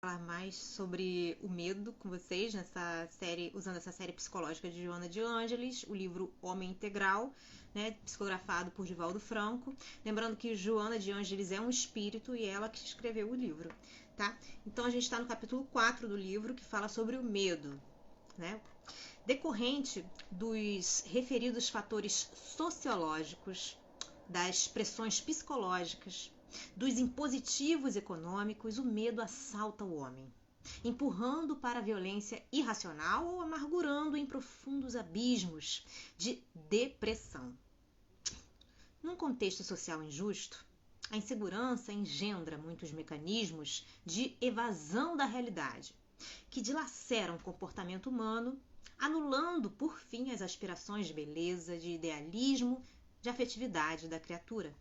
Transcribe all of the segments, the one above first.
falar mais sobre o medo com vocês nessa série, usando essa série psicológica de Joana de Ângeles, o livro Homem Integral, né, psicografado por Divaldo Franco. Lembrando que Joana de Ângeles é um espírito e ela que escreveu o livro, tá? Então a gente está no capítulo 4 do livro, que fala sobre o medo, né? Decorrente dos referidos fatores sociológicos, das pressões psicológicas, dos impositivos econômicos, o medo assalta o homem, empurrando para a violência irracional ou amargurando em profundos abismos de depressão. Num contexto social injusto, a insegurança engendra muitos mecanismos de evasão da realidade, que dilaceram o comportamento humano, anulando, por fim, as aspirações de beleza, de idealismo, de afetividade da criatura,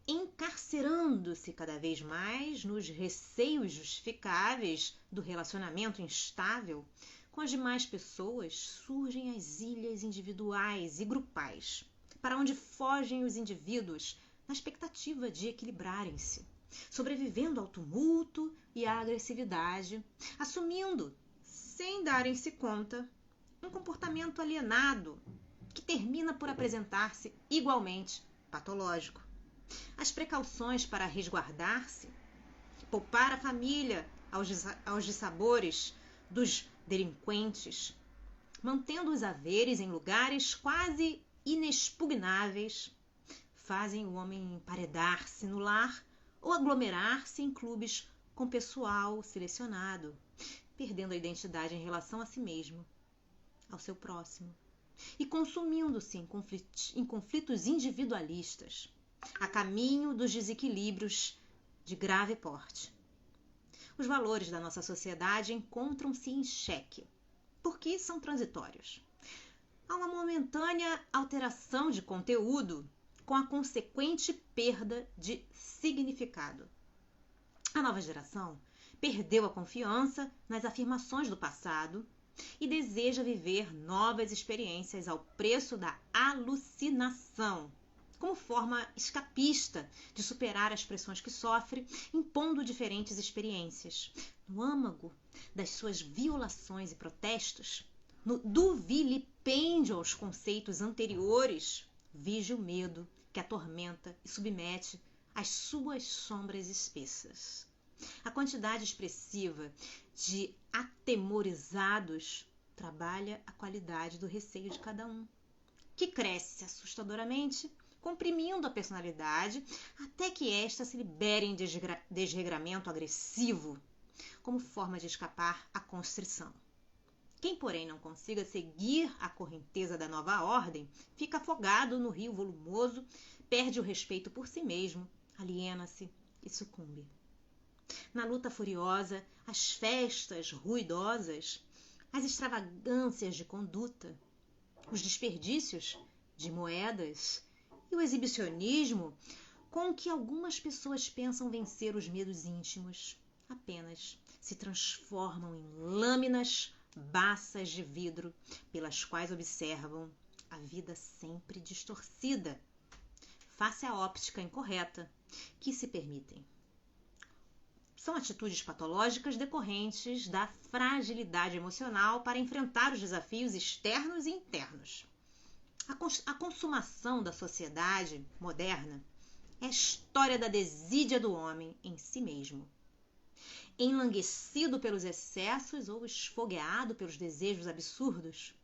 encarcerando-se cada vez mais nos receios justificáveis do relacionamento instável com as demais pessoas, surgem as ilhas individuais e grupais, para onde fogem os indivíduos na expectativa de equilibrarem-se, sobrevivendo ao tumulto e à agressividade, assumindo, sem darem-se conta, um comportamento alienado que termina por apresentar-se igualmente patológico. As precauções para resguardar-se, poupar a família aos dissabores dos delinquentes, mantendo os haveres em lugares quase inexpugnáveis, fazem o homem emparedar-se no lar ou aglomerar-se em clubes com pessoal selecionado, perdendo a identidade em relação a si mesmo, ao seu próximo, e consumindo-se em conflitos individualistas, a caminho dos desequilíbrios de grave porte. Os valores da nossa sociedade encontram-se em xeque, porque são transitórios. Há uma momentânea alteração de conteúdo com a consequente perda de significado. A nova geração perdeu a confiança nas afirmações do passado e deseja viver novas experiências ao preço da alucinação, como forma escapista de superar as pressões que sofre, impondo diferentes experiências. No âmago das suas violações e protestos, do vilipêndio aos conceitos anteriores, vige o medo que atormenta e submete às suas sombras espessas. A quantidade expressiva de atemorizados trabalha a qualidade do receio de cada um, que cresce assustadoramente, comprimindo a personalidade até que esta se libere em desregramento agressivo, como forma de escapar à constrição. Quem, porém, não consiga seguir a correnteza da nova ordem, fica afogado no rio volumoso, perde o respeito por si mesmo, aliena-se e sucumbe. Na luta furiosa, as festas ruidosas, as extravagâncias de conduta, os desperdícios de moedas e o exibicionismo com que algumas pessoas pensam vencer os medos íntimos, apenas se transformam em lâminas baças de vidro pelas quais observam a vida sempre distorcida, face à óptica incorreta que se permitem. São atitudes patológicas decorrentes da fragilidade emocional para enfrentar os desafios externos e internos. A consumação da sociedade moderna é a história da desídia do homem em si mesmo. Enlanguecido pelos excessos ou esfogueado pelos desejos absurdos,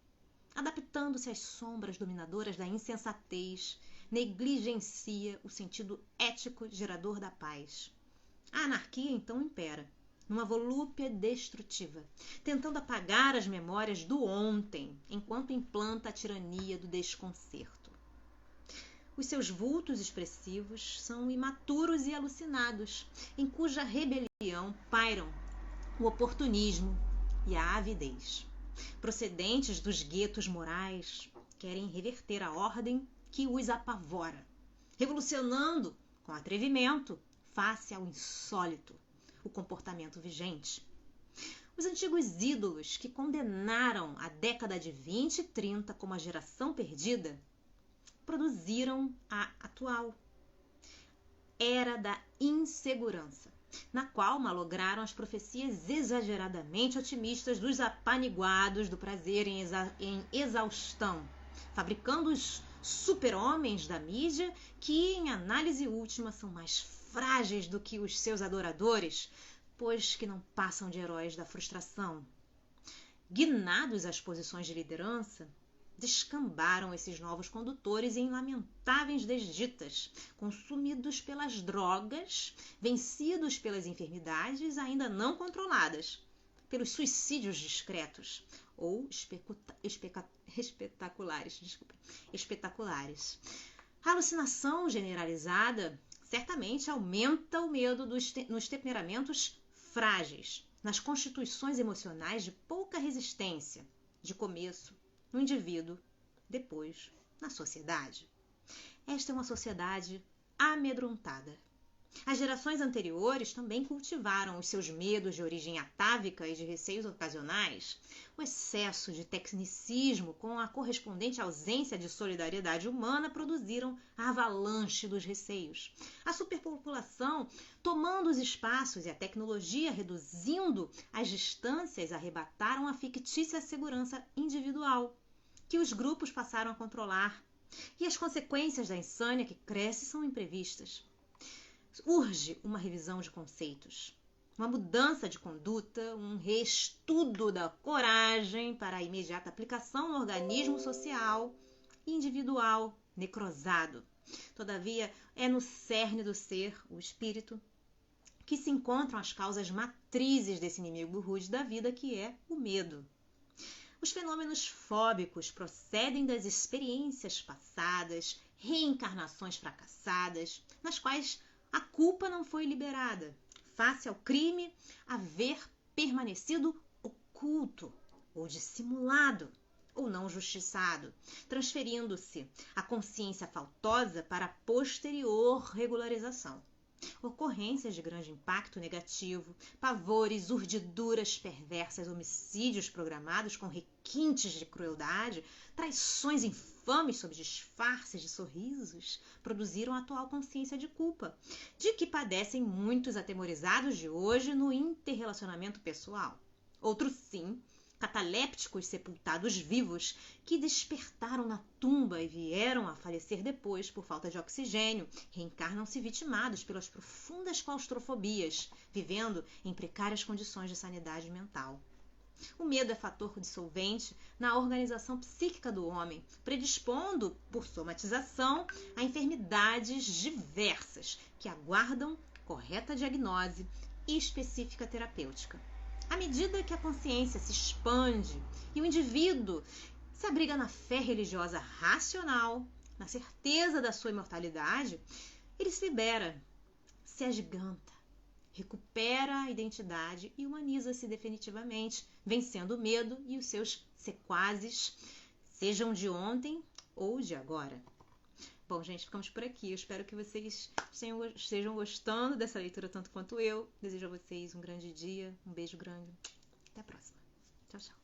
adaptando-se às sombras dominadoras da insensatez, negligencia o sentido ético gerador da paz. A anarquia então impera, numa volúpia destrutiva, tentando apagar as memórias do ontem, enquanto implanta a tirania do desconcerto. Os seus vultos expressivos são imaturos e alucinados, em cuja rebelião pairam o oportunismo e a avidez. Procedentes dos guetos morais, querem reverter a ordem que os apavora, revolucionando com atrevimento face ao insólito o comportamento vigente. Os antigos ídolos que condenaram a década de 20 e 30 como a geração perdida produziram a atual era da insegurança, na qual malograram as profecias exageradamente otimistas dos apaniguados do prazer em exaustão, fabricando os super-homens da mídia que, em análise última, são mais frágeis do que os seus adoradores, pois que não passam de heróis da frustração. Guinados às posições de liderança, descambaram esses novos condutores em lamentáveis desditas, consumidos pelas drogas, vencidos pelas enfermidades ainda não controladas, pelos suicídios discretos ou espetaculares. A alucinação generalizada certamente aumenta o medo nos temperamentos frágeis, nas constituições emocionais de pouca resistência, de começo, no indivíduo, depois na sociedade. Esta é uma sociedade amedrontada. As gerações anteriores também cultivaram os seus medos de origem atávica e de receios ocasionais. O excesso de tecnicismo com a correspondente ausência de solidariedade humana produziram a avalanche dos receios. A superpopulação tomando os espaços e a tecnologia reduzindo as distâncias arrebataram a fictícia segurança individual, que os grupos passaram a controlar. E as consequências da insânia que cresce são imprevistas. Urge uma revisão de conceitos, uma mudança de conduta, um reestudo da coragem para a imediata aplicação no organismo social e individual necrosado. Todavia, é no cerne do ser, o espírito, que se encontram as causas matrizes desse inimigo rude da vida, que é o medo. Os fenômenos fóbicos procedem das experiências passadas, reencarnações fracassadas, nas quais a culpa não foi liberada, face ao crime haver permanecido oculto, ou dissimulado, ou não justiçado, transferindo-se a consciência faltosa para a posterior regularização. Ocorrências de grande impacto negativo, pavores, urdiduras perversas, homicídios programados com requintes de crueldade, traições infames sob disfarces de sorrisos, produziram a atual consciência de culpa, de que padecem muitos atemorizados de hoje no interrelacionamento pessoal. Outros, sim, catalépticos sepultados vivos, que despertaram na tumba e vieram a falecer depois por falta de oxigênio, reencarnam-se vitimados pelas profundas claustrofobias, vivendo em precárias condições de sanidade mental. O medo é fator dissolvente na organização psíquica do homem, predispondo, por somatização, a enfermidades diversas que aguardam correta diagnose e específica terapêutica. À medida que a consciência se expande e o indivíduo se abriga na fé religiosa racional, na certeza da sua imortalidade, ele se libera, se agiganta, recupera a identidade e humaniza-se definitivamente, vencendo o medo e os seus sequazes, sejam de ontem ou de agora. Bom, gente, ficamos por aqui. Eu espero que vocês estejam gostando dessa leitura tanto quanto eu. Desejo a vocês um grande dia, um beijo grande. Até a próxima. Tchau, tchau.